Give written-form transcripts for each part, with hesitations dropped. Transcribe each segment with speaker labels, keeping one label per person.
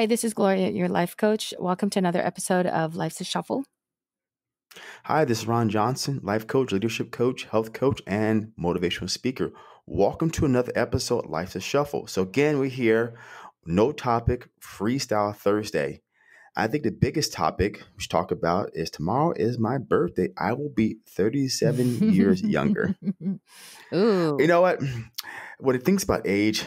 Speaker 1: this is Gloria, your life coach. Welcome to another episode of Life's a Shuffle.
Speaker 2: Hi, this is Ron Johnson, life coach, leadership coach, health coach, and motivational speaker. Welcome to another episode of Life's a Shuffle. So again, we're here, no topic, Freestyle Thursday. I think the biggest topic we should talk about is tomorrow is my birthday. I will be 37 years younger.
Speaker 1: Ooh.
Speaker 2: You know what? When it thinks about age,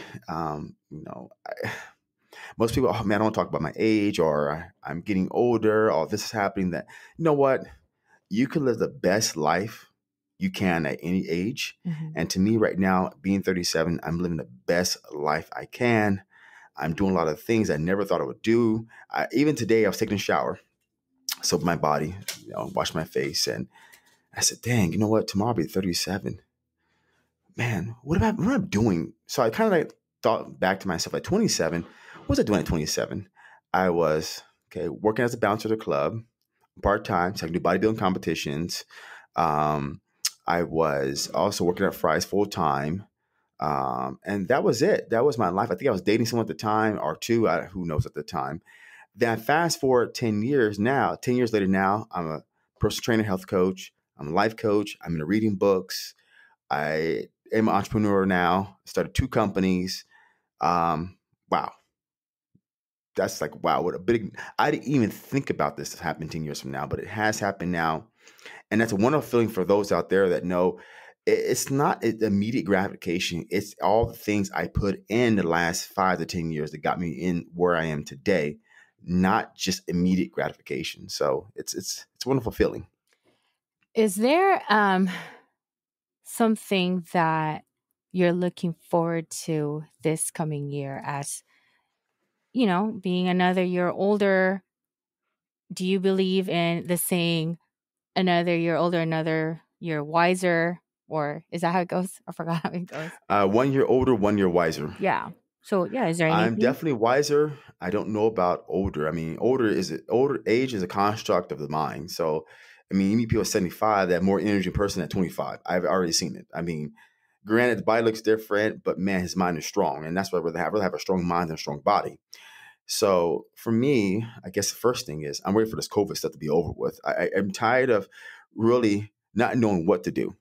Speaker 2: most people, oh man, I don't want to talk about my age or I'm getting older or this is happening. That, you know what? You can live the best life you can at any age.
Speaker 1: Mhm.
Speaker 2: And to me right now, being 37, I'm living the best life I can. I'm doing a lot of things I never thought I would do. Even today, I was taking a shower, soaped my body, washed my face. And I said, dang, you know what? Tomorrow I'll be 37. Man, what am I doing? So I kind of thought back to myself at 27. What was I doing at 27? I was working as a bouncer at a club, part-time, so I can do bodybuilding competitions. I was also working at Fry's full-time. And that was it. That was my life. I think I was dating someone at the time or two, who knows at the time. Then fast forward 10 years later now, I'm a personal trainer, health coach. I'm a life coach. I'm into reading books. I am an entrepreneur now. Started 2 companies. Wow. That's like, wow, what a big, I didn't even think about this to happen 10 years from now, but it has happened now. And that's a wonderful feeling for those out there that know it's not immediate gratification. It's all the things I put in the last 5 to 10 years that got me in where I am today, not just immediate gratification. So it's a wonderful feeling.
Speaker 1: Is there something that you're looking forward to this coming year as, being another year older? Do you believe in the saying, another year older, another year wiser? Or is that how it goes? I forgot how it goes.
Speaker 2: 1 year older, 1 year wiser.
Speaker 1: Yeah. So, is there
Speaker 2: I'm
Speaker 1: anything?
Speaker 2: definitely wiser. I don't know about older. I mean, older age is a construct of the mind. So, I mean, you meet people at 75 that have more energy in person at 25. I've already seen it. I mean, granted, the body looks different, but man, his mind is strong. And that's what I'd rather have a strong mind than a strong body. So for me, I guess the first thing is I'm ready for this COVID stuff to be over with. I'm tired of really not knowing what to do.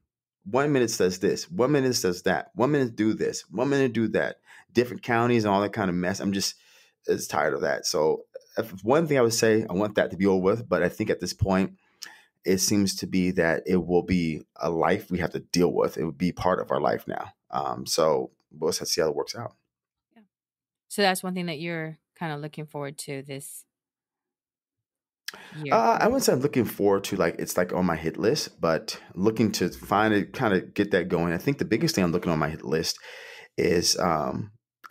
Speaker 2: 1 minute says this, 1 minute says that, 1 minute do this, 1 minute do that, different counties and all that kind of mess. I'm just tired of that. So if one thing I would say, I want that to be over with. But I think at this point, it seems to be that it will be a life we have to deal with. It would be part of our life now. So we'll just have to see how it works out.
Speaker 1: Yeah. So that's one thing that you're kind of looking forward to this year.
Speaker 2: I wouldn't say I'm looking forward to it's on my hit list, but looking to find it, kind of get that going. I think the biggest thing I'm looking on my hit list is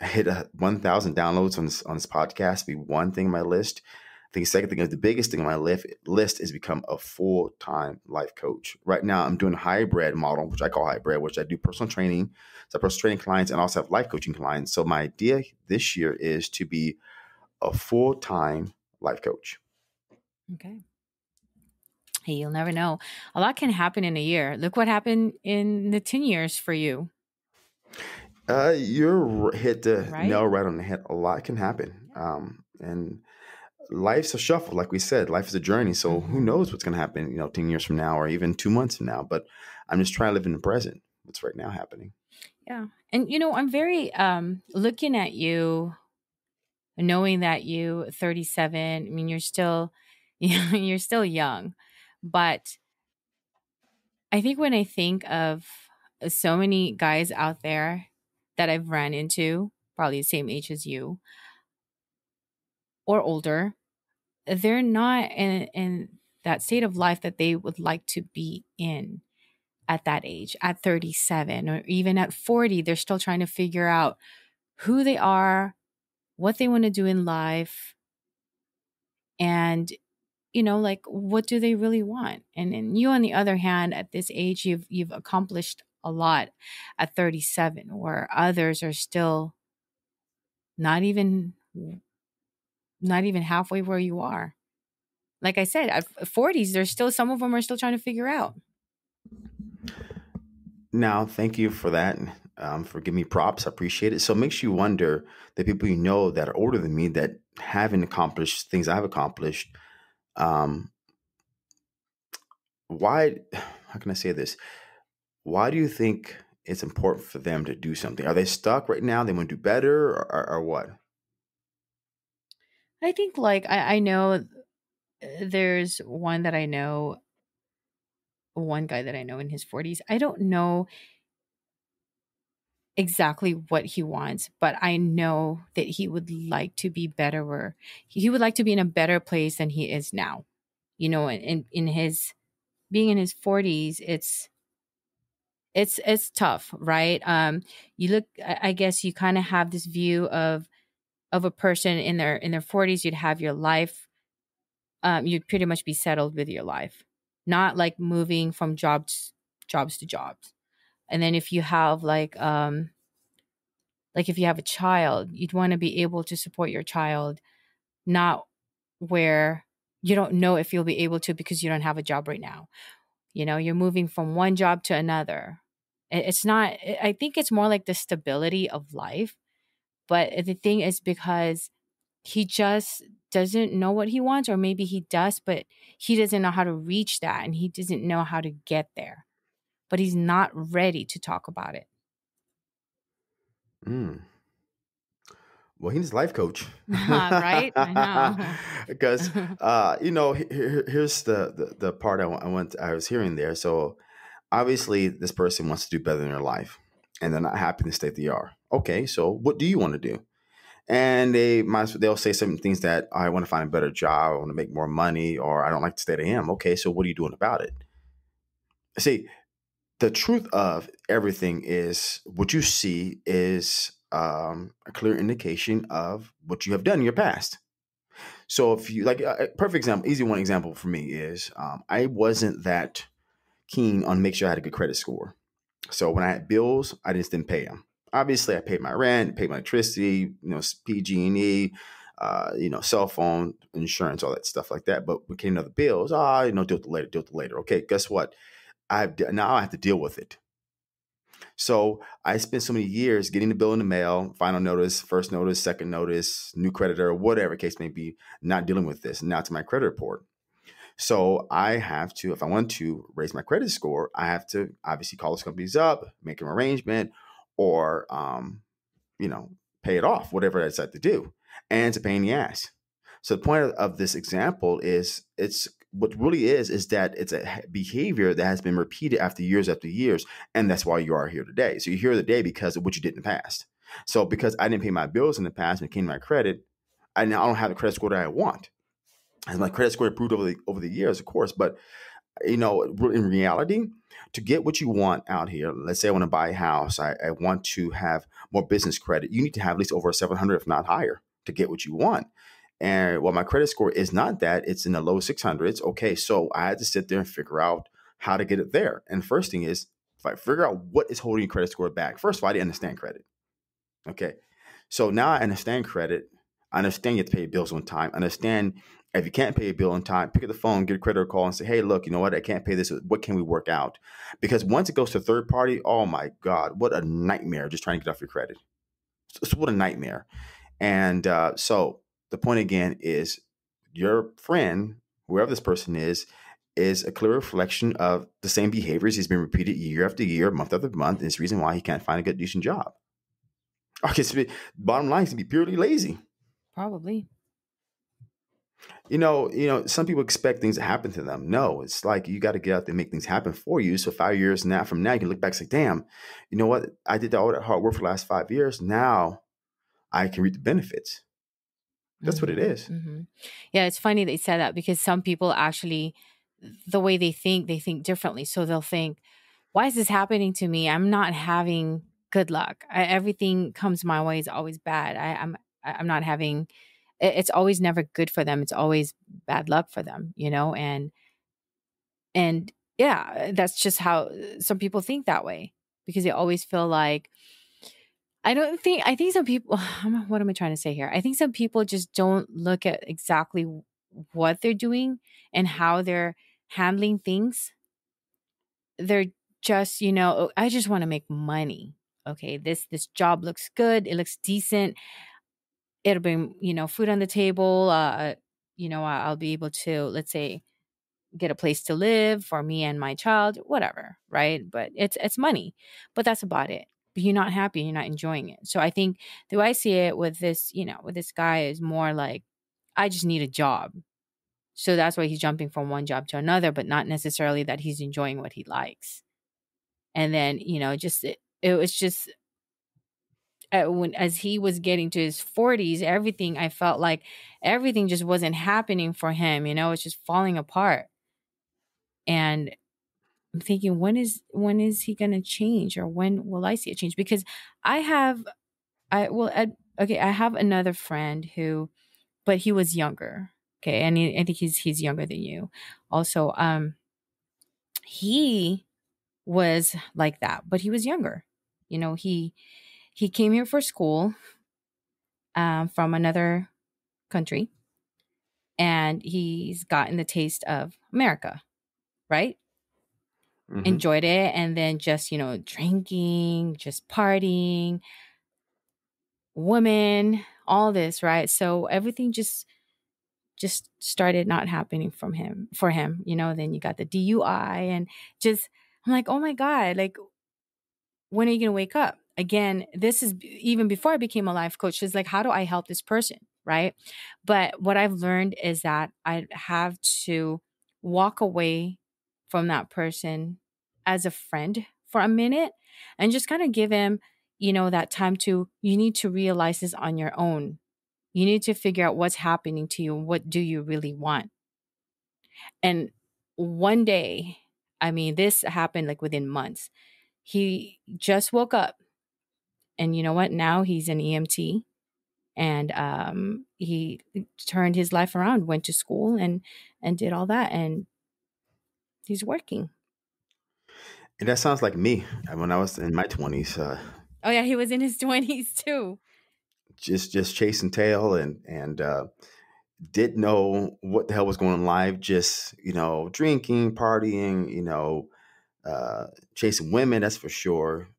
Speaker 2: hit 1,000 downloads on this podcast. Be one thing on my list. I think the second thing is the biggest thing on my list is become a full-time life coach. Right now, I'm doing a hybrid model, which I call hybrid, which I do personal training, so personal training clients, and also have life coaching clients. So my idea this year is to be a full-time life coach.
Speaker 1: Okay. Hey, you'll never know. A lot can happen in a year. Look what happened in the 10 years for you.
Speaker 2: You're hit the
Speaker 1: Right?
Speaker 2: nail right on the head. A lot can happen. And life's a shuffle. Like we said, life is a journey. So who knows what's going to happen, 10 years from now or even 2 months from now. But I'm just trying to live in the present. What's right now happening.
Speaker 1: Yeah. And, I'm very looking at you, knowing that you 37, I mean, you're still, you're still young. But I think when I think of so many guys out there that I've ran into, probably the same age as you or older, they're not in that state of life that they would like to be in at that age, at 37 or even at 40. They're still trying to figure out who they are, what they want to do in life, and what do they really want? And you, on the other hand, at this age, you've accomplished a lot at 37, where others are still not even halfway where you are. Like I said, at 40s, there's still some of them are still trying to figure out.
Speaker 2: Now, thank you for that. For giving me props. I appreciate it. So it makes you wonder the people that are older than me that having accomplished things I've accomplished, um, why? How can I say this? Why do you think it's important for them to do something? Are they stuck right now? They want to do better, or what?
Speaker 1: I think like I know there's one that I know, one guy that I know in his 40s. I don't know exactly what he wants, but I know that he would like to be better where he would like to be in a better place than he is now. You know, in his being in his 40s, it's tough, right? You look, I guess you kind of have this view of a person in their 40s. You'd have your life, you'd pretty much be settled with your life, not like moving from jobs to jobs. And then if you have like if you have a child, you'd want to be able to support your child, not where you don't know if you'll be able to because you don't have a job right now. You know, you're moving from one job to another. It's not, I think it's more like the stability of life. But the thing is, because he just doesn't know what he wants, or maybe he does, but he doesn't know how to reach that and he doesn't know how to get there. But he's not ready to talk about it.
Speaker 2: Mm. Well, he's a life coach.
Speaker 1: Right? I know.
Speaker 2: Because here's the part I was hearing there. So obviously, this person wants to do better in their life, and they're not happy in the state they are. Okay, so what do you want to do? And they'll say some things that I want to find a better job, I want to make more money, or I don't like the state I am. Okay, so what are you doing about it? See, the truth of everything is what you see is a clear indication of what you have done in your past. So if you like a perfect example, easy one example for me is I wasn't that keen on make sure I had a good credit score. So when I had bills, I just didn't pay them. Obviously, I paid my rent, paid my electricity, PG&E, cell phone, insurance, all that stuff like that. But when came to the bills, deal with it later. Okay, guess what? Now I have to deal with it. So I spent so many years getting the bill in the mail, final notice, first notice, second notice, new creditor, whatever case may be, not dealing with this. Now to my credit report. So I have to, if I want to raise my credit score, I have to obviously call those companies up, make an arrangement, or you know, pay it off, whatever I decide to do. And it's a pain in the ass. So the point of this example is it's what really is that it's a behavior that has been repeated after years, and that's why you are here today. So you're here today because of what you did in the past. So because I didn't pay my bills in the past and it came to my credit, I now don't have the credit score that I want. As my credit score improved over the years, of course, but in reality, to get what you want out here, let's say I want to buy a house, I want to have more business credit. You need to have at least over 700, if not higher, to get what you want. And well, my credit score is not that; it's in the low 600s. Okay, so I had to sit there and figure out how to get it there. And the first thing is, if I figure out what is holding your credit score back, first of all, I didn't understand credit. Okay. So now I understand credit. I understand you have to pay your bills on time. I understand if you can't pay a bill on time, pick up the phone, get a creditor call and say, hey, look, you know what? I can't pay this. What can we work out? Because once it goes to third party, oh my God, what a nightmare just trying to get off your credit. So what a nightmare. And so the point again is your friend, whoever this person is a clear reflection of the same behaviors he's been repeated year after year, month after month. And it's the reason why he can't find a good, decent job. Okay, so bottom line is to be purely lazy.
Speaker 1: Probably.
Speaker 2: Some people expect things to happen to them. No, it's like you got to get out there and make things happen for you. So 5 years now from now, you can look back and say, damn, you know what? I did all that hard work for the last 5 years. Now I can reap the benefits. That's what it
Speaker 1: Hmm.
Speaker 2: is.
Speaker 1: Hmm. Yeah, it's funny they said that because some people actually, the way they think differently. So they'll think, why is this happening to me? I'm not having good luck. Everything comes my way is always bad. I'm not having. It's always never good for them. It's always bad luck for them. You know, and yeah, that's just how some people think that way because they always feel like I think some people, what am I trying to say here? I think some people just don't look at exactly what they're doing and how they're handling things. They're just, "Oh, I just want to make money. Okay, this job looks good. It looks decent. it'll bring, food on the table. I'll be able to, let's say, get a place to live for me and my child, whatever, right? But it's money, but that's about it. But you're not happy, you're not enjoying it. So I think the way I see it with this, with this guy is more like, I just need a job. So that's why he's jumping from one job to another, but not necessarily that he's enjoying what he likes. And then, just it was just when as he was getting to his 40s, everything, I felt like everything just wasn't happening for him. It's just falling apart. And I'm thinking, when is he going to change, or when will I see a change? Because I have, okay, I have another friend who, but he was younger. Okay, and I think he's younger than you. Also, he was like that, but he was younger. He came here for school, from another country, and he's gotten the taste of America, right?
Speaker 2: Hmm.
Speaker 1: Enjoyed it, and then just drinking, just partying, women, all this, right? So everything just started not happening from him for him. Then you got the DUI, and just, I'm like, oh my god, like, when are you going to wake up? Again, this is even before I became a life coach. It's like, how do I help this person? Right. But what I've learned is that I have to walk away from that person as a friend for a minute, and just kind of give him, that time to, you need to realize this on your own. You need to figure out what's happening to you. What do you really want? And one day, I mean, this happened like within months. He just woke up, and you know what? Now he's an EMT, and he turned his life around, went to school, and did all that, and he's working.
Speaker 2: And that sounds like me when I was in my 20s,
Speaker 1: Oh yeah, he was in his 20s too.
Speaker 2: just chasing tail and didn't know what the hell was going on in life. Just drinking, partying, chasing women. That's for sure.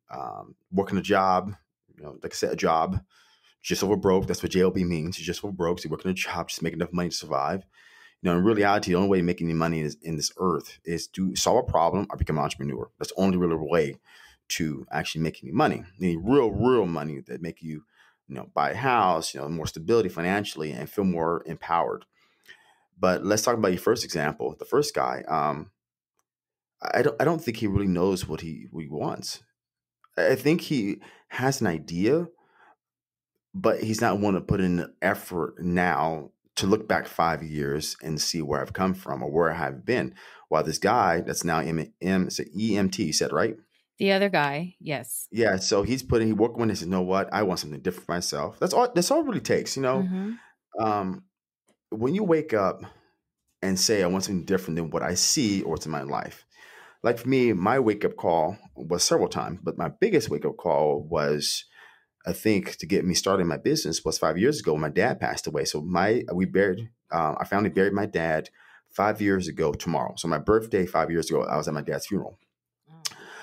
Speaker 2: Working a job, like I said, a job. Just over broke. That's what JLB means. You're just over broke. So you're working a job, just making enough money to survive. In reality, the only way to make any money in this earth is to solve a problem or become an entrepreneur. That's the only real way to actually make any money. Any real money that make you, buy a house, more stability financially and feel more empowered. But let's talk about your first example. The first guy, I don't think he really knows what he wants. I think he has an idea, but he's not want to put in the effort now to look back 5 years and see where I've come from or where I have been. While this guy that's now it's an EMT, you said, right?
Speaker 1: The other guy, yes.
Speaker 2: Yeah. So he worked when he said, you know what? I want something different for myself. That's all it really takes.
Speaker 1: Mm-hmm.
Speaker 2: Um, when you wake up and say, I want something different than what I see or it's in my life. Like for me, my wake up call was several times, but my biggest wake up call was, I think, to get me started in my business was 5 years ago when my dad passed away. So our family buried my dad 5 years ago tomorrow. So my birthday 5 years ago, I was at my dad's funeral.
Speaker 1: Oh.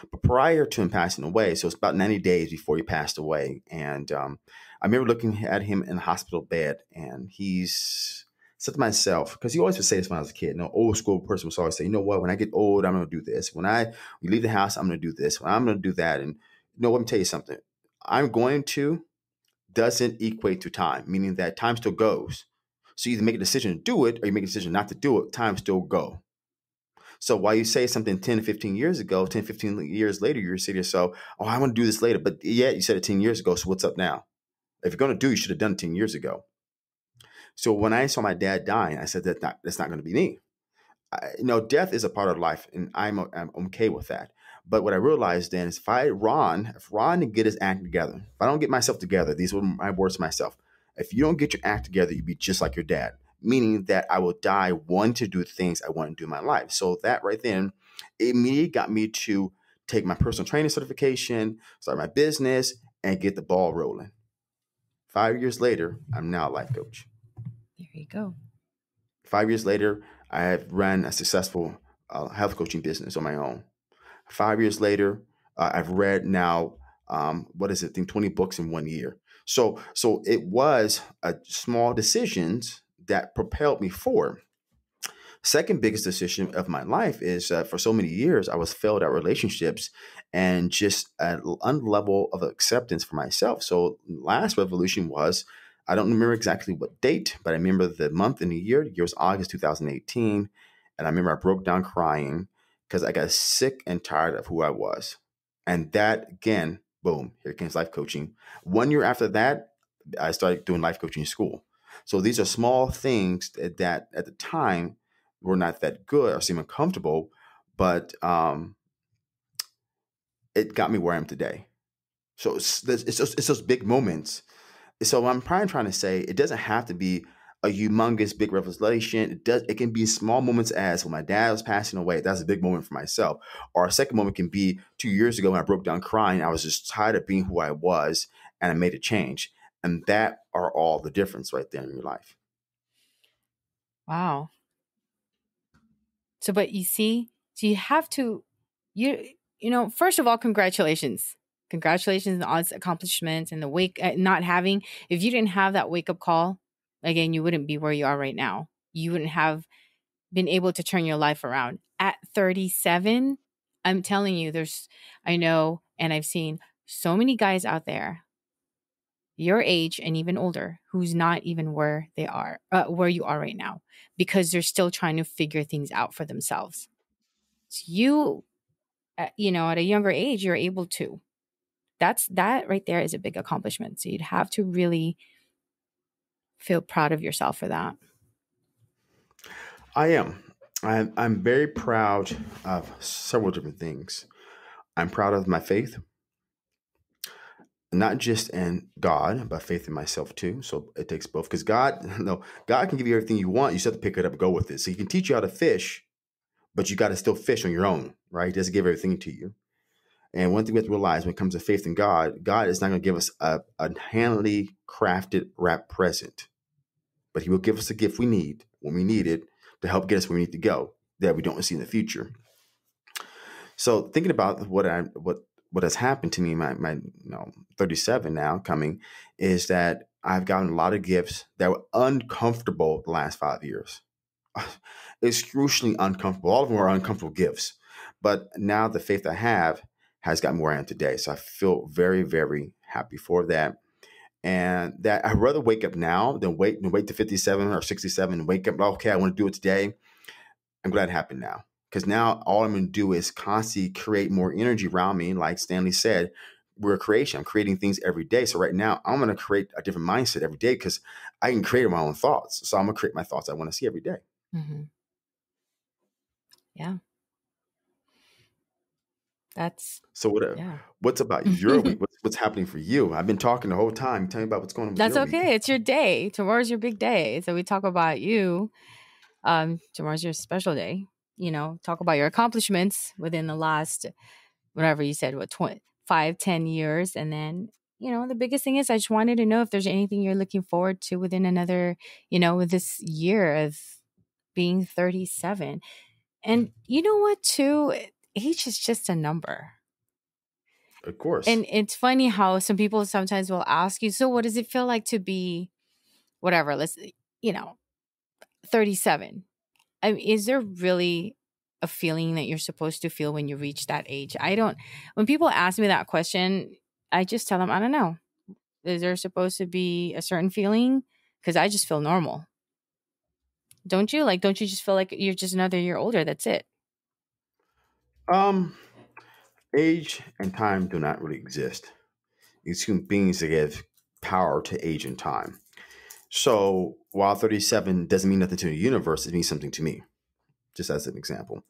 Speaker 2: But prior to him passing away, so it's about 90 days before he passed away. And I remember looking at him in the hospital bed, and he's said to myself, because he always would say this when I was a kid, old school person was always say, you know what, when I get old, I'm going to do this. We leave the house, I'm going to do this. When I'm going to do that. And let me tell you something. I'm going to doesn't equate to time, meaning that time still goes. So you either make a decision to do it or you make a decision not to do it, time still go. So while you say something 10 to 15 years ago, 10, 15 years later, you're saying to yourself, oh, I want to do this later. But yeah, you said it 10 years ago. So what's up now? If you're going to do, you should have done it 10 years ago. So when I saw my dad dying, I said that's not going to be me. Death is a part of life, and I'm okay with that. But what I realized then is if Ron didn't get his act together, if I don't get myself together, these were my words to myself. If you don't get your act together, you'd be just like your dad, meaning that I will die wanting to do things I want to do in my life. So that right then, it immediately got me to take my personal training certification, start my business, and get the ball rolling. 5 years later, I'm now a life coach.
Speaker 1: There you go.
Speaker 2: 5 years later, I have run a successful health coaching business on my own. 5 years later, I've read now, what is it? I think 20 books in 1 year. So it was a small decisions that propelled me forward. Second biggest decision of my life is for so many years I was failed at relationships and just an unlevel of acceptance for myself. So last revolution was, I don't remember exactly what date, but I remember the month and the year. The year was August 2018, and I remember I broke down crying because I got sick and tired of who I was. And that again, boom, here comes life coaching. 1 year after that, I started doing life coaching school. So these are small things that at the time were not that good or seem uncomfortable, but it got me where I am today. So it's those big moments. So I'm probably trying to say it doesn't have to be a humongous big revelation. It can be small moments as when my dad was passing away. That's a big moment for myself. Or a second moment can be 2 years ago when I broke down crying. I was just tired of being who I was and I made a change. And that are all the difference right there in your life.
Speaker 1: Wow. So, but you see, so you have to, first of all, congratulations. Congratulations on all its accomplishments and the not having, if you didn't have that wake up call, again, you wouldn't be where you are right now. You wouldn't have been able to turn your life around. At 37, I'm telling you, I know, and I've seen so many guys out there your age and even older who's not even where they are where you are right now because they're still trying to figure things out for themselves. So you at a younger age you're able to. That right there is a big accomplishment, so you'd have to really feel proud of yourself for that.
Speaker 2: I am. I'm very proud of several different things. I'm proud of my faith, not just in God, but faith in myself too. So it takes both because God, no, God can give you everything you want. You just have to pick it up and go with it. So He can teach you how to fish, but you got to still fish on your own, right? He doesn't give everything to you. And one thing we have to realize when it comes to faith in God, God is not going to give us a handily crafted wrap present, but He will give us the gift we need when we need it to help get us where we need to go that we don't see in the future. So thinking about what has happened to me, my 37 now coming, is that I've gotten a lot of gifts that were uncomfortable the last 5 years. It's crucially uncomfortable. All of them are uncomfortable gifts, but now the faith I have has gotten where I am today. So I feel very, very happy for that. And that I'd rather wake up now than wait to 57 or 67 and wake up. Okay, I want to do it today. I'm glad it happened now because now all I'm going to do is constantly create more energy around me. Like Stanley said, we're a creation. I'm creating things every day. So right now I'm going to create a different mindset every day because I can create my own thoughts. So I'm going to create my thoughts I want to see every day.
Speaker 1: Hmm. Yeah, that's
Speaker 2: So
Speaker 1: yeah.
Speaker 2: what's about your week? What's happening for you? I've been talking the whole time. Tell me about what's going on with
Speaker 1: That's
Speaker 2: your week.
Speaker 1: okay. It's your day. Tomorrow's your big day. So we talk about you. Tomorrow's your special day. Talk about your accomplishments within the last whatever you said, what 5, 10 years, and then the biggest thing is I just wanted to know if there's anything you're looking forward to within another, with this year of being 37. And you know what, too, age is just a number.
Speaker 2: Of course.
Speaker 1: And it's funny how some people sometimes will ask you, so what does it feel like to be whatever, let's you know 37? I mean, is there really a feeling that you're supposed to feel when you reach that age? I don't. When people ask me that question, I just tell them I don't know. Is there supposed to be a certain feeling? Because I just feel normal. Don't you? Like, don't you just feel like you're just another year older? That's it.
Speaker 2: Um, Age and time do not really exist. It's human beings that give power to age and time. So while 37 doesn't mean nothing to the universe, it means something to me, just as an example.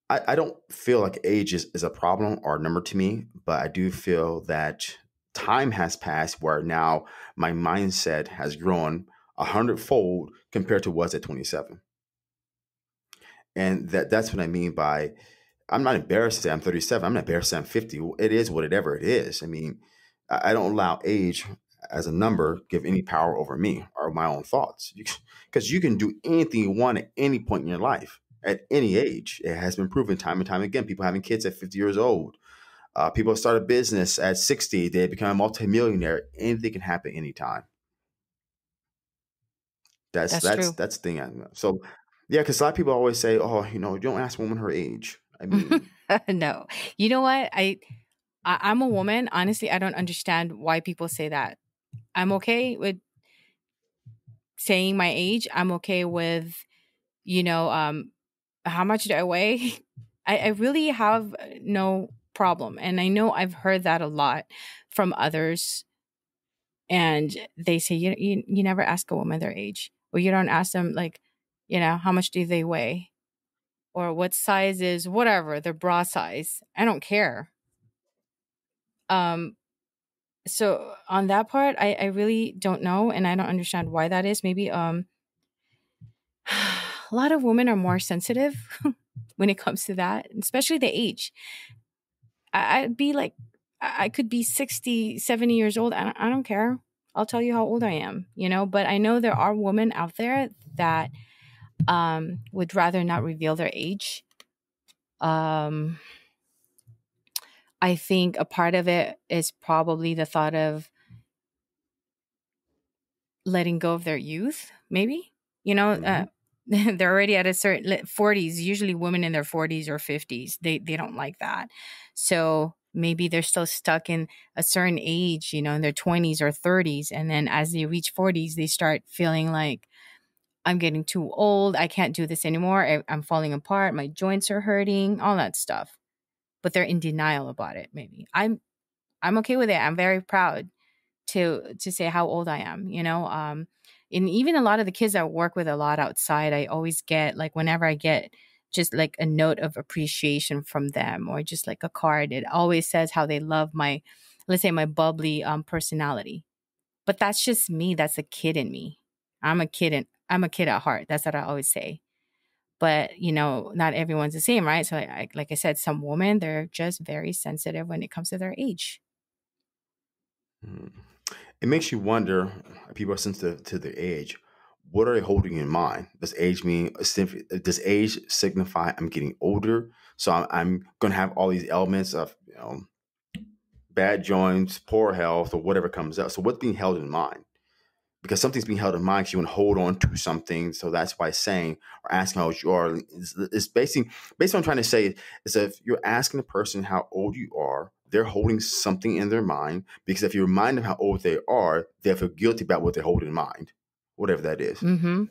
Speaker 2: I don't feel like age is a problem or a number to me, but I do feel that time has passed where now my mindset has grown 100-fold compared to was at 27. And that's what I mean by I'm not embarrassed to say I'm 37. I'm not embarrassed to say I'm 50. It is whatever it is. I mean, I don't allow age as a number give any power over me or my own thoughts. Because you can do anything you want at any point in your life, at any age. It has been proven time and time again. People having kids at 50 years old. People start a business at 60, they become a multimillionaire. Anything can happen anytime. That's
Speaker 1: That's
Speaker 2: that's
Speaker 1: true.
Speaker 2: that's the thing. So, yeah, because a lot of people always say, "Oh, you don't ask a woman her age." I mean,
Speaker 1: No. You know what? I'm a woman. Honestly, I don't understand why people say that. I'm okay with saying my age. I'm okay with, you know, how much do I weigh? I really have no problem. And I know I've heard that a lot from others. And they say, you never ask a woman their age, or you don't ask them, like, how much do they weigh, or what size is whatever, their bra size. I don't care. Um, so on that part, I really don't know. And I don't understand why that is. Maybe a lot of women are more sensitive when it comes to that, especially the age. I'd be like, I could be 60, 70 years old. I don't care. I'll tell you how old I am, but I know there are women out there that would rather not reveal their age. Um, I think a part of it is probably the thought of letting go of their youth, maybe.
Speaker 2: mhm.
Speaker 1: They're already at a certain 40s, usually women in their 40s or 50s. They don't like that. So maybe they're still stuck in a certain age, in their 20s or 30s. And then as they reach 40s, they start feeling like, I'm getting too old. I can't do this anymore. I'm falling apart. My joints are hurting, all that stuff. But they're in denial about it, maybe. I'm okay with it. I'm very proud to say how old I am, and even a lot of the kids I work with a lot outside, I always get, like, whenever I get just like a note of appreciation from them, or just like a card, it always says how they love my, let's say, my bubbly personality. But that's just me. That's a kid in me. I'm a kid at heart. That's what I always say. But not everyone's the same, right? So like I said, some women, they're just very sensitive when it comes to their age.
Speaker 2: Mm. It makes you wonder. People are sensitive to their age. What are they holding in mind? Does age signify I'm getting older? So I'm going to have all these elements of bad joints, poor health, or whatever comes up. So what's being held in mind? Because something's being held in mind, because you want to hold on to something. So that's why saying or asking how old you are is basically what I'm trying to say is that if you're asking a person how old you are, they're holding something in their mind. Because if you remind them how old they are, they feel guilty about what they're holding in mind, whatever that is.
Speaker 1: Mm-hmm.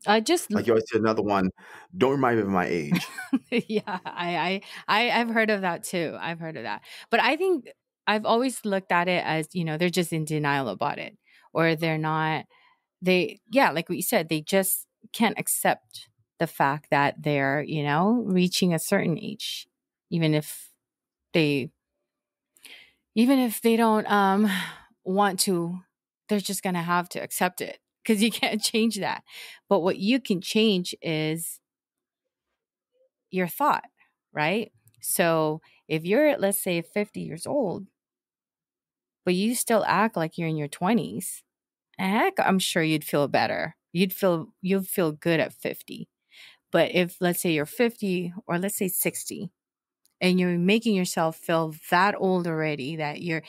Speaker 1: I just
Speaker 2: Like you always said, another one, don't remind me of my age.
Speaker 1: yeah, I've heard of that too. I've heard of that. But I think I've always looked at it as, they're just in denial about it. Or they're not, yeah, like what you said, they just can't accept the fact that they're, reaching a certain age. Even if they even if they don't want to, they're just gonna have to accept it, because you can't change that. But what you can change is your thought, right? So if you're, let's say, 50 years old, but you still act like you're in your 20s, heck, I'm sure you'd feel better. You'd feel good at 50. But if, let's say, you're 50, or let's say 60, and you're making yourself feel that old already, that your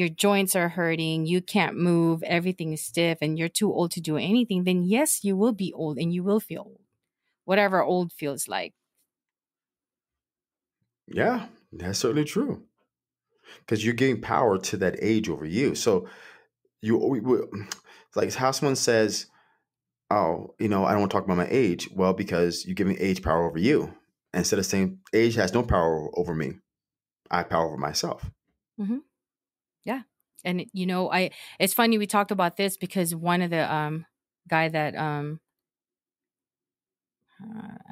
Speaker 1: joints are hurting, you can't move, everything is stiff, and you're too old to do anything, then yes, you will be old, and you will feel old. Whatever old feels like.
Speaker 2: Yeah, that's certainly true. Because you're giving power to that age over you. So like how someone says, "Oh, I don't want to talk about my age." Well, because you're giving age power over you. Instead of saying age has no power over me, I have power over myself.
Speaker 1: Hmm. Yeah. And I it's funny we talked about this, because one of the guy that I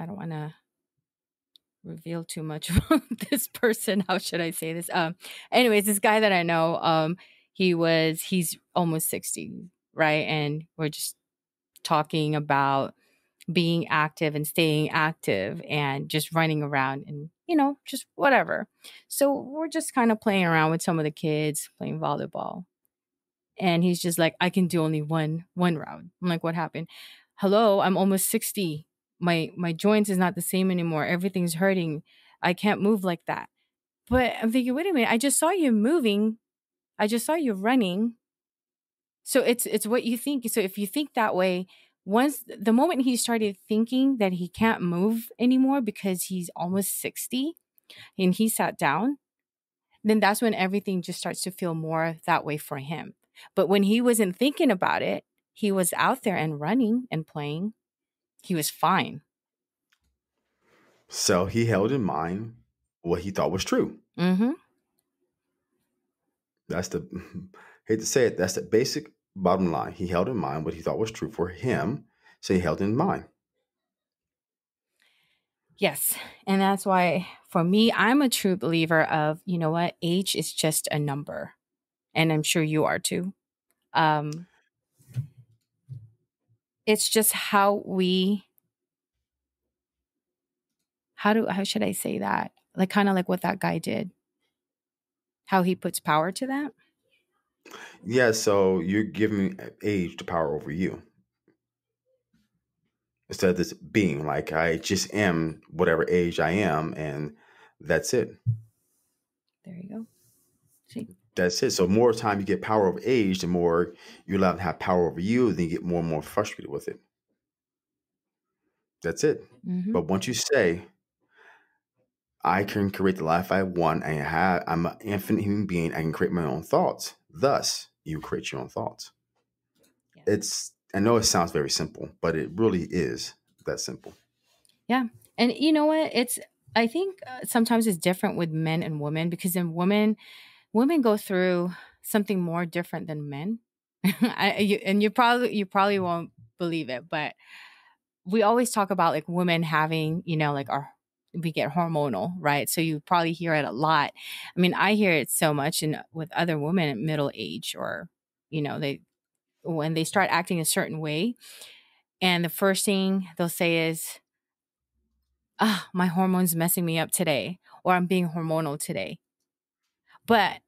Speaker 1: don't want to reveal too much about this person. How should I say this? Anyways, this guy that I know, he's almost 60, right? And we're just talking about being active and staying active and just running around and, just whatever. So we're just kind of playing around with some of the kids, playing volleyball. And he's just like, I can do only one round. I'm like, what happened? Hello, I'm almost 60. My joints is not the same anymore. Everything's hurting. I can't move like that. But I'm thinking, wait a minute, I just saw you moving. I just saw you running. So it's what you think. So if you think that way, once the moment he started thinking that he can't move anymore because he's almost 60 and he sat down, then that's when everything just starts to feel more that way for him. But when he wasn't thinking about it, he was out there and running and playing. He was fine.
Speaker 2: So he held in mind what he thought was true.
Speaker 1: Mhm.
Speaker 2: That's the hate to say it. That's the basic bottom line. He held in mind what he thought was true for him. So he held in mind.
Speaker 1: Yes. And that's why for me, I'm a true believer of, you know what, age is just a number. And I'm sure you are too. Um, it's just how should I say that? Like kind of like what that guy did, how he puts power to that.
Speaker 2: Yeah. So you're giving age the power over you instead of this being like I just am whatever age I am, and that's it.
Speaker 1: There you go. See?
Speaker 2: That's it. So more time you get power over age, the more you're allowed to have power over you, then you get more and more frustrated with it. That's it.
Speaker 1: Mm-hmm.
Speaker 2: But once you say, I can create the life I want, I'm an infinite human being, I can create my own thoughts. Thus, you create your own thoughts.
Speaker 1: Yes.
Speaker 2: I know it sounds very simple, but it really is that simple.
Speaker 1: Yeah. And you know what? I think sometimes it's different with men and women because in women go through something more different than men. And you probably won't believe it, but we always talk about like women having, like we get hormonal, right? So you probably hear it a lot. I mean, I hear it so much and with other women at middle age or, they when they start acting a certain way and the first thing they'll say is, ah, my hormones messing me up today or I'm being hormonal today. But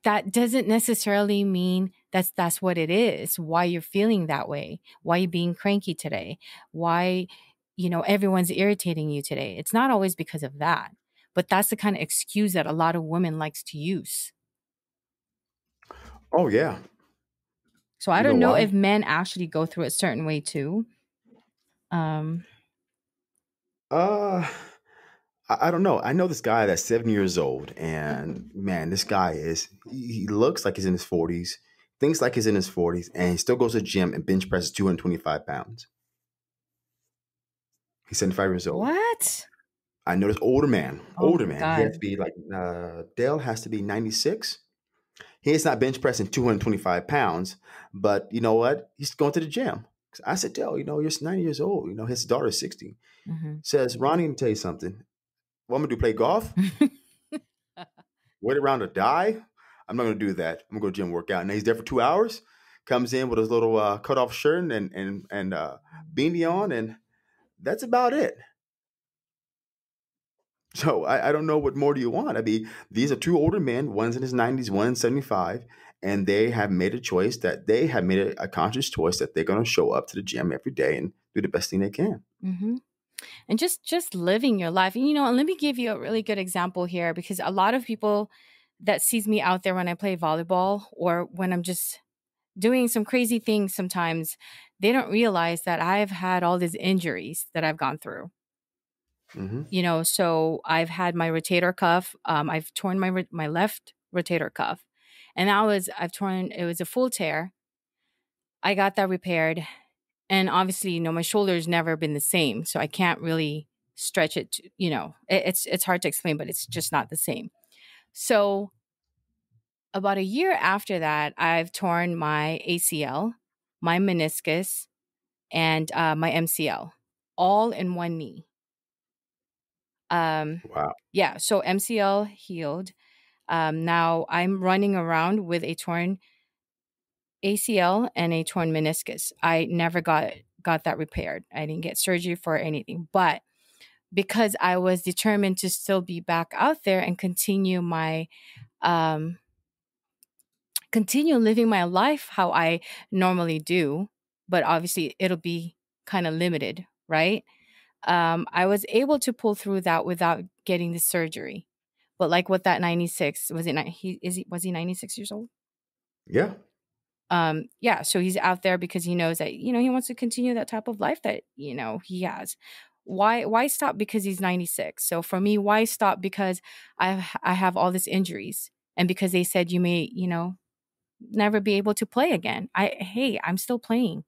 Speaker 1: that doesn't necessarily mean that's what it is, why you're feeling that way, why you're being cranky today, why everyone's irritating you today. It's not always because of that, but that's the kind of excuse that a lot of women likes to use.
Speaker 2: Oh, yeah.
Speaker 1: So I
Speaker 2: You know
Speaker 1: don't know if
Speaker 2: why?
Speaker 1: men actually go through a certain way too. um
Speaker 2: Uh, I don't know. I know this guy that's 70 years old, and man, this guy he looks like he's in his 40s, thinks like he's in his 40s, and he still goes to the gym and bench presses 225 pounds. He's 75 years old.
Speaker 1: what?
Speaker 2: I know this
Speaker 1: Oh
Speaker 2: older
Speaker 1: my
Speaker 2: man. He has to
Speaker 1: god.
Speaker 2: be like, Dale has to be 96. He is not bench pressing 225 pounds, but you know what? He's going to the gym. I said, Dale, you're 90 years old. His daughter's 60.
Speaker 1: Hmm.
Speaker 2: Says, Ronnie, let me tell you something. What I'm going to do, play golf? Wait around to die? I'm not going to do that. I'm going to go to gym workout. And he's there for 2 hours, comes in with his little cut off shirt and beanie on, and that's about it. So I don't know what more do you want. I mean, these are two older men, one's in his 90s, one's 75, and they have made a choice that they have made a conscious choice that they're going to show up to the gym every day and do the best thing they can.
Speaker 1: Hmm. And just living your life. And, and let me give you a really good example here because a lot of people that sees me out there when I play volleyball or when I'm just doing some crazy things sometimes, they don't realize that I've had all these injuries that I've gone through.
Speaker 2: Hmm.
Speaker 1: So I've had my rotator cuff. I've torn my left rotator cuff, and I've torn. It was a full tear. I got that repaired, and obviously, my shoulder's never been the same, so I can't really stretch it. It's hard to explain, but it's just not the same. So about a year after that, I've torn my ACL, my meniscus, and my MCL, all in one knee. Um,
Speaker 2: Wow.
Speaker 1: yeah, so MCL healed. Now I'm running around with a torn ACL and a torn meniscus. I never got that repaired. I didn't get surgery for anything, but because I was determined to still be back out there and um, continue living my life how I normally do, but obviously it'll be kind of limited, right? I was able to pull through that without getting the surgery. But like with that 96, was it was he 96 years old?
Speaker 2: Yeah.
Speaker 1: Yeah, so he's out there because he knows that, he wants to continue that type of life that, he has. Why stop because he's 96? So for me, why stop because I have all these injuries, and because they said you may, never be able to play again. Hey, I'm still playing.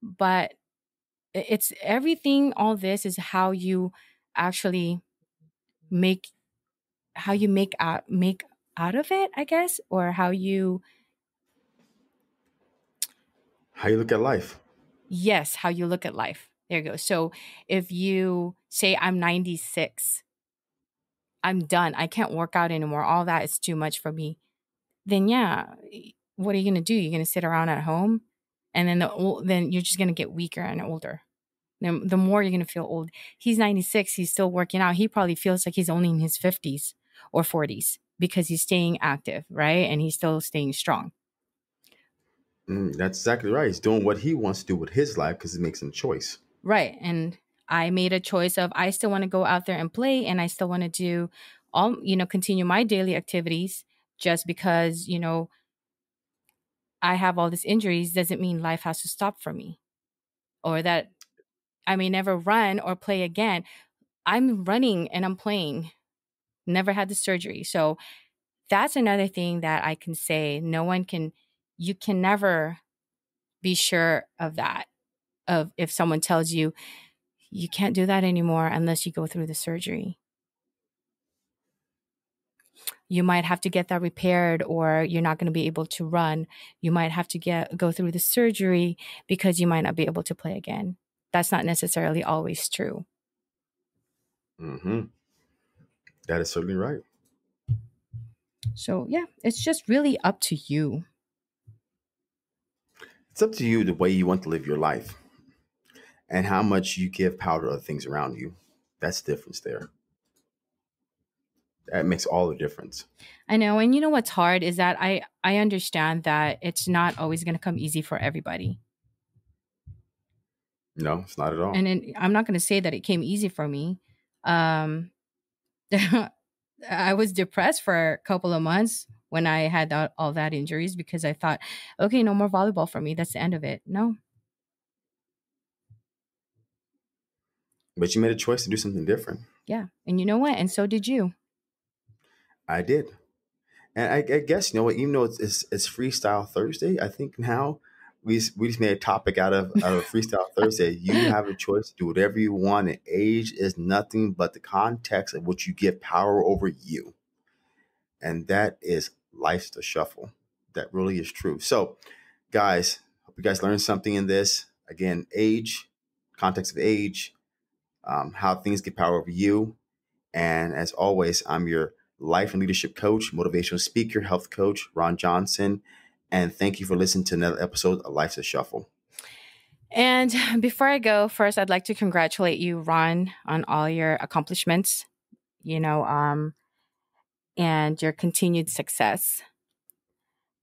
Speaker 1: But it's everything, all this is how you actually make make out of it, I guess, or how you,
Speaker 2: How you look at life.
Speaker 1: yes, how you look at life. There you go. So if you say I'm 96, I'm done. I can't work out anymore. All that is too much for me. Then yeah, what are you going to do? You're going to sit around at home, and then then you're just going to get weaker and older. The more you're going to feel old. He's 96, he's still working out. He probably feels like he's only in his 50s or 40s because he's staying active, right? And he's still staying strong.
Speaker 2: That's exactly right. He's doing what he wants to do with his life because he makes a choice.
Speaker 1: Right. And I made a choice of I still want to go out there and play, and I still want to do all, continue my daily activities. Just because, I have all these injuries doesn't mean life has to stop for me, or that I may never run or play again. I'm running and I'm playing. Never had the surgery. So that's another thing that I can say. You can never be sure of that. Of if someone tells you you can't do that anymore unless you go through the surgery. You might have to get that repaired, or you're not going to be able to run. You might have to go through the surgery because you might not be able to play again. That's not necessarily always true.
Speaker 2: Hmm. That is certainly right.
Speaker 1: So yeah, it's just really up to you.
Speaker 2: It's up to you the way you want to live your life and how much you give power to other things around you. That's the difference there. That makes all the difference.
Speaker 1: I know, and you know what's hard is that I understand that it's not always going to come easy for everybody.
Speaker 2: No, it's not at all.
Speaker 1: And I'm not going to say that it came easy for me. Um, I was depressed for a couple of months when I had all that injuries because I thought, okay, no more volleyball for me. That's the end of it. No,
Speaker 2: But you made a choice to do something different.
Speaker 1: yeah, and you know what? And so did you.
Speaker 2: I did. And I guess, you know what, even though it's Freestyle Thursday, I think now we just made a topic out of Freestyle Thursday. You have a choice to do whatever you want, and age is nothing but the context of which you give power over you. And that is life's the shuffle. That really is true. So, guys, hope you guys learned something in this. Again, age, context of age, how things get power over you. And as always, I'm your life and leadership coach, motivational speaker, health coach, Ron Johnson. And thank you for listening to another episode of Life's a Shuffle.
Speaker 1: And before I go, first, I'd like to congratulate you, Ron, on all your accomplishments, you know, and your continued success.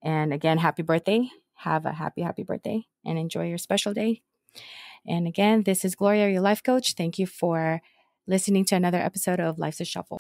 Speaker 1: And again, happy birthday. Have a happy, happy birthday and enjoy your special day. And again, this is Gloria, your life coach. Thank you for listening to another episode of Life's a Shuffle.